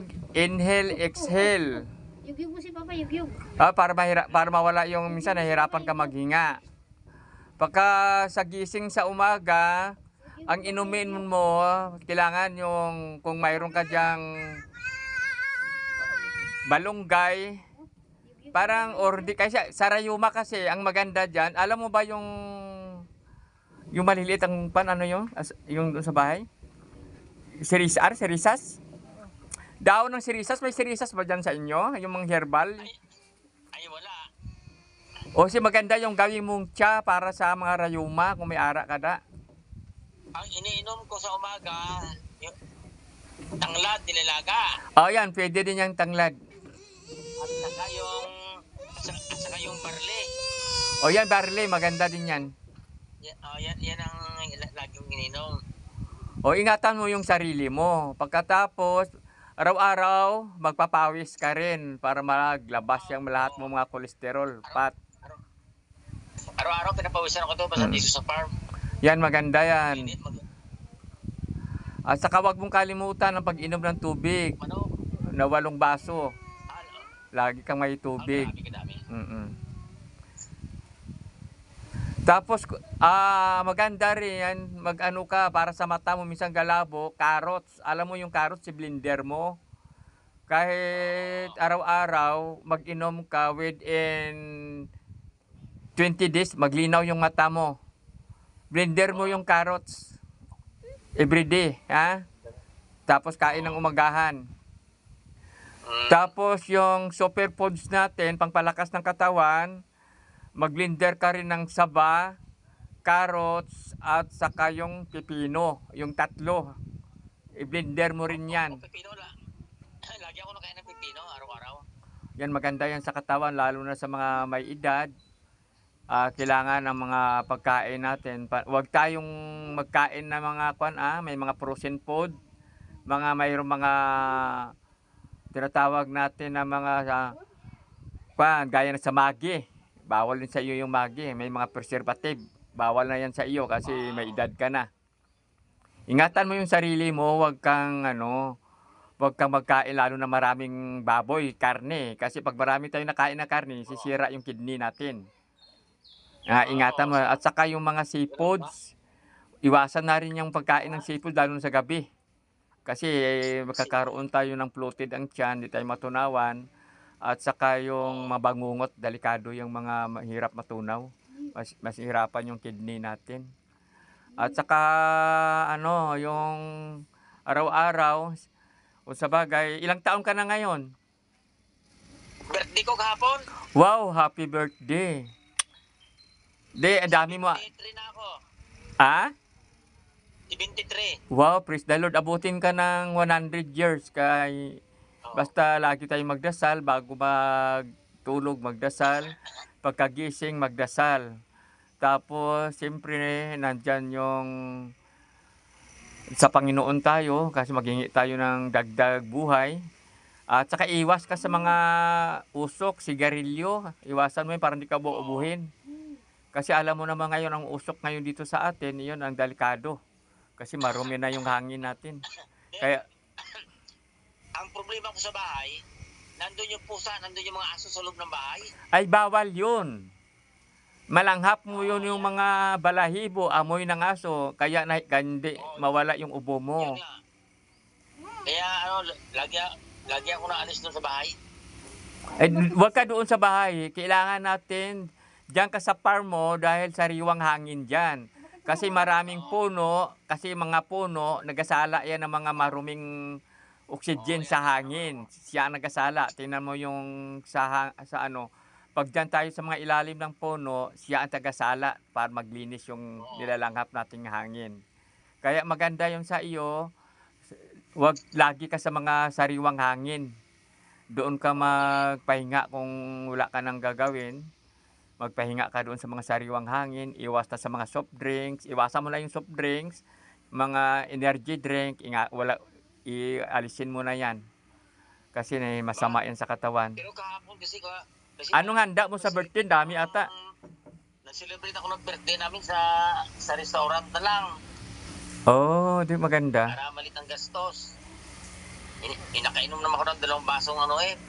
Yugyug, inhale, exhale. Yugyug mo si Papa, yugyug. Para mawala yung minsan nahihirapan ka maghinga. Pagka sa gising sa umaga, ang inumin mo, kailangan yung kung mayroon ka diyang balunggay, parang or di kasi sa rayuma kasi ang maganda diyan, alam mo ba yung maliliit ang ano yung doon sa bahay? Sirisas? Daon ng sirisas, may sirisas ba dyan sa inyo? Yung mga herbal? Ay wala. O si maganda yung gawin mong tsa para sa mga rayuma kung may ara ka da. Ang iniinom ko sa umaga, yung tanglad, nilaga. O yan, pwede din yung tanglad. At saka yung barley. O yan, barley, maganda din yan. Yan ang laging ininom. O ingatan mo yung sarili mo. Pagkatapos, araw-araw, magpapawis ka rin para maglabas yung lahat mo mga kolesterol, fat. Araw-araw pinapawisan ako to basta dito sa farm. Yan, maganda yan. At saka wag mong kalimutan ang pag-inom ng tubig. Na 8 baso. Lagi kang may tubig. Tapos, maganda rin yan, mag-ano ka, para sa mata mo, minsan galabo, carrots. Alam mo yung carrots, si blender mo. Kahit araw-araw, mag-inom ka within 20 days, maglinaw yung mata mo. Blender mo yung carrots. Everyday, ha? Tapos kain ng umagahan. Tapos yung superfoods natin, pangpalakas ng katawan, mag-blender ka rin ng saba, carrots, at saka yung pipino, yung tatlo. I-blender mo rin yan. Pipino lang. Lagi ako nakain ng pipino araw-araw. Yan, maganda yan sa katawan, lalo na sa mga may edad. Kailangan ng mga pagkain natin. Huwag tayong magkain ng mga may mga frozen food, mayroong mga tinatawag natin na mga gaya na sa magi. Bawal din sa iyo yung magi. May mga preservative. Bawal na yan sa iyo kasi may edad ka na. Ingatan mo yung sarili mo. Huwag kang magkain lalo na maraming baboy, karne. Kasi pag marami tayong nakain na karne, sisira yung kidney natin. Ingatan mo. At saka yung mga seafoods, iwasan na rin yung pagkain ng seafood lalo na sa gabi. Kasi magkakaroon tayo ng bloated ang tiyan, hindi tayo matunawan. At saka yung mabangungot, delikado yung mga mahirap matunaw. Mas hirapan yung kidney natin. At saka yung araw-araw, o sa bagay, ilang taon ka na ngayon? Birthday ko kahapon. Wow, happy birthday. Ang dami mo. 23 na ako. 23. Wow, praise the Lord. Abutin ka ng 100 years kay basta lagi tayong magdasal bago magtulog, magdasal. Pagkagising, magdasal. Tapos, siyempre, nandyan yung sa Panginoon tayo kasi maghingi tayo ng dagdag buhay. At saka iwas ka sa mga usok, sigarilyo. Iwasan mo yun para hindi ka buubuhin. Kasi alam mo naman ngayon ang usok ngayon dito sa atin, yun ang delikado. Kasi marumi na yung hangin natin. Kaya ang problema ko sa bahay, nandun yung pusa, nandun yung mga aso sa loob ng bahay. Ay bawal yun. Malanghap mo yun yung mga balahibo, amoy ng aso, kaya hindi mawala yung ubo mo. Kaya lagi ako naalis doon sa bahay. Huwag ka doon sa bahay. Kailangan natin, diyan ka sa farm mo dahil sariwang hangin dyan. Kasi maraming puno, kasi mga puno, nagasala yan ng mga maruming oxygen sa hangin. Siya ang nagasala. Tingnan mo yung pag dyan tayo sa mga ilalim ng puno, siya ang tagasala para maglinis yung nilalanghap nating hangin. Kaya maganda yung sa iyo, wag lagi ka sa mga sariwang hangin. Doon ka magpahinga kung wala ka nang gagawin. Magpahinga ka doon sa mga sariwang hangin, iwas na sa mga soft drinks, iwasan mo na yung soft drinks, mga energy drink, ialisin mo na yan. Kasi masama yan sa katawan. Pero kahapon kasi anong handa mo sa birthday? Dami ata. Nag-celebrate ako ng birthday namin sa restaurant na lang. Oh, di maganda. Para malit ang gastos. Inakainom naman ako ng 2 basong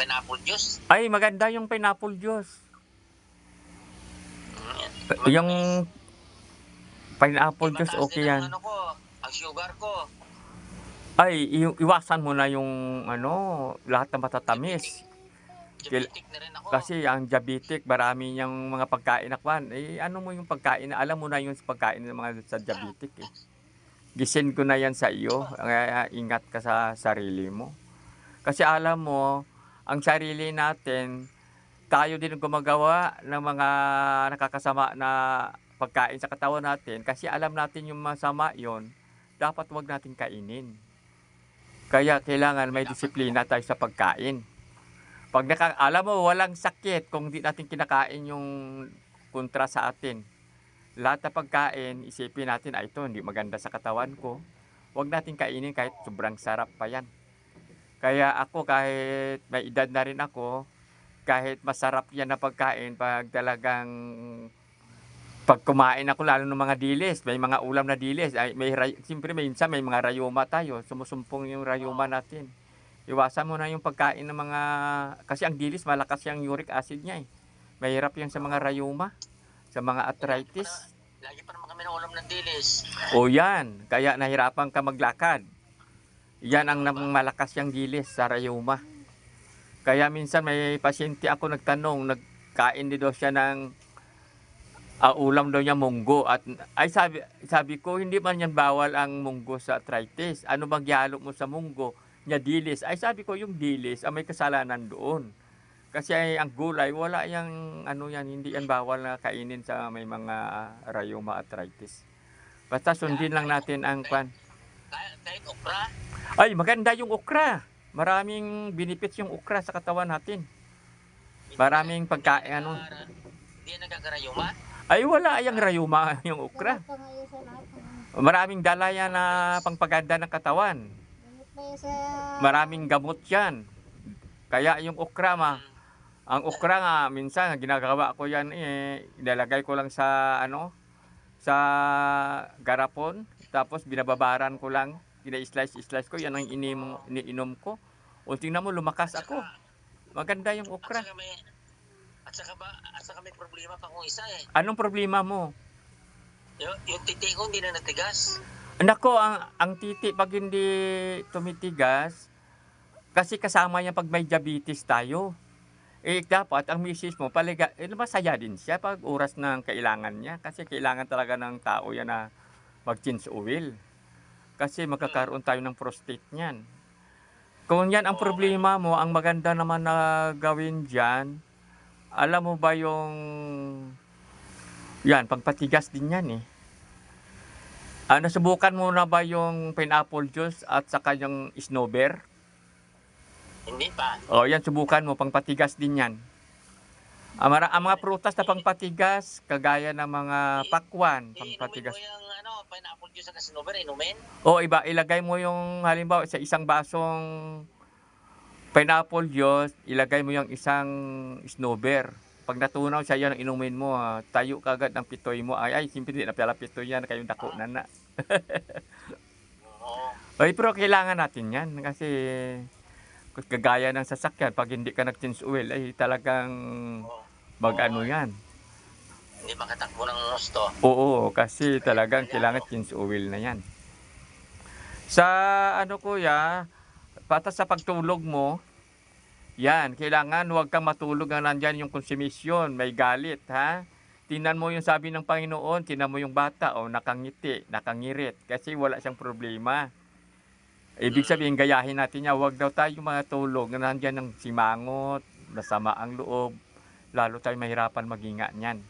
pineapple juice. Ay, maganda yung pineapple juice. Yung pineapple juice, Mataas okay din yan. ang ko, ang sugar ko. Ay, iwasan mo na yung lahat ng matatamis. Diabetic na rin ako. Kasi ang diabetic, marami niyang mga pagkain na kwan. Ano mo yung pagkain na, alam mo na yung pagkain ng mga sa diabetic eh. Gisin ko na yan sa iyo, kaya ingat ka sa sarili mo. Kasi alam mo, ang sarili natin, tayo din ang gumagawa ng mga nakakasama na pagkain sa katawan natin. Kasi alam natin yung masama yon, dapat wag natin kainin. Kaya kailangan may disiplina tayo sa pagkain. Pag alam mo, walang sakit kung di natin kinakain yung kontra sa atin. Lahat ng pagkain, isipin natin, ito hindi maganda sa katawan ko. Huwag natin kainin kahit sobrang sarap pa yan. Kaya ako, kahit may edad na rin ako, kahit masarap yan na pagkain, pag talagang pag kumain ako, lalo ng mga dilis, may mga ulam na dilis, siyempre minsan may mga rayuma tayo, sumusumpong yung rayuma natin. Iwasan mo na yung pagkain ng mga, kasi ang dilis malakas yung uric acid niya eh. Mahirap yan sa mga rayuma, sa mga arthritis. Lagi pa naman kami ng ulam ng dilis. O yan, kaya nahirapan ka maglakad. Yan ang malakas yung dilis sa rayuma. Kaya minsan may pasyente ako nagtanong, nagkain din daw siya ng ulam daw niya munggo. At ay sabi ko, hindi man yan bawal ang munggo sa arthritis. Ano bang ihalo mo sa munggo? Niya dilis. Ay sabi ko, yung dilis, may kasalanan doon. Kasi ang gulay, wala yang hindi yan bawal na kainin sa may mga rheuma arthritis. Basta sundin lang natin ang kwan. Kahit okra? Ay, maganda yung okra. Maraming benefits yung okra sa katawan natin. Maraming pagkain Hindi yan nagkakarayuma? Ay, wala yung rayuma yung okra. Maraming dalaya na pangpaganda ng katawan. Maraming gamot yan. Kaya yung okra ang okra nga, minsan ginagawa ko yan ilalagay ko lang sa sa garapon, tapos binababaran ko lang, ina-slice ko, yan ang iniinom ko. O tingnan mo, lumakas ako. Maganda yung okra. At saka may problema pa kung isa eh. Anong problema mo? Yung titi ko hindi na natigas. Nako, ang titi pag hindi tumitigas, kasi kasama yan pag may diabetes tayo. Dapat ang misis mo, masaya din siya pag oras ng kailangan niya. Kasi kailangan talaga ng tao yan na mag-change oil. Kasi magkakaroon tayo ng prostate niyan. Kung yan ang problema mo, ang maganda naman na gawin dyan, alam mo ba yung, yan, pagpatigas din yan eh. Nasubukan mo na ba yung pineapple juice at saka yung snowbear? Hindi pa. Yan, subukan mo, pangpatigas din yan. Ang mga prutas na pangpatigas, kagaya ng mga pakwan, pangpatigas. Inumin mo yung pineapple juice sa snowbear, inumin? Ilagay mo yung, halimbawa, sa isang basong pineapple juice, ilagay mo yung isang snowbear. Pag natunaw siya yan, inumin mo, tayo kagad ng pitoy mo. Ay, simple din na pala pitoy yan, kayong dako na. Pero kailangan natin yan, kasi kagaya ng sasakyan, pag hindi ka nag-change oil, ay talagang mag-ano yan. Hindi makatakbo ng gusto. Oo, kasi talagang kailangan change oil na yan. Sa kuya, patas sa pagtulog mo, yan, kailangan huwag kang matulog na nandyan yung konsumisyon, may galit, ha? Tingnan mo yung sabi ng Panginoon, tingnan mo yung bata, nakangiti, nakangirit, kasi wala siyang problema. Ibig sabihin, gayahin natin niya, huwag daw tayo matulog na nandyan ng simangot, nasama ang loob, lalo tayo mahirapan maghinga niyan.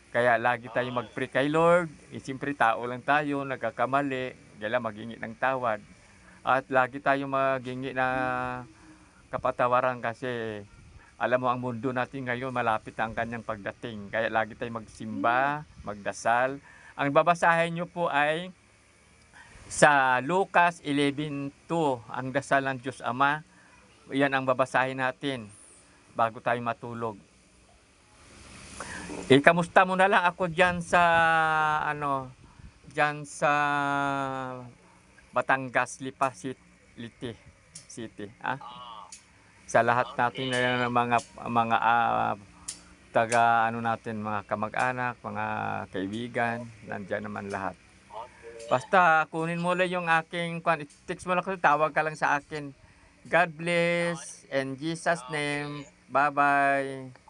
Kaya lagi tayo mag-pray kay Lord, siyempre tao lang tayo, nagkakamali, kailangan maghingi ng tawad. At lagi tayo maghingi na kapatawaran kasi alam mo ang mundo natin ngayon malapit ang kanyang pagdating. Kaya lagi tayo magsimba, magdasal. Ang babasahin nyo po ay sa Lucas 11:2, ang dasal ng Diyos Ama. Yan ang babasahin natin bago tayo matulog. Kamusta mo na lang ako diyan sa diyan sa Batangas, Lipa City, City. Ah? Ah, Sa lahat natin na mga taga ano natin, mga kamag-anak, mga kaibigan, nandiyan naman lahat. okay. Basta kunin mo lang yung aking text mo lang ako, tawag ka lang sa akin. God bless, in Jesus Okay. name. Bye-bye.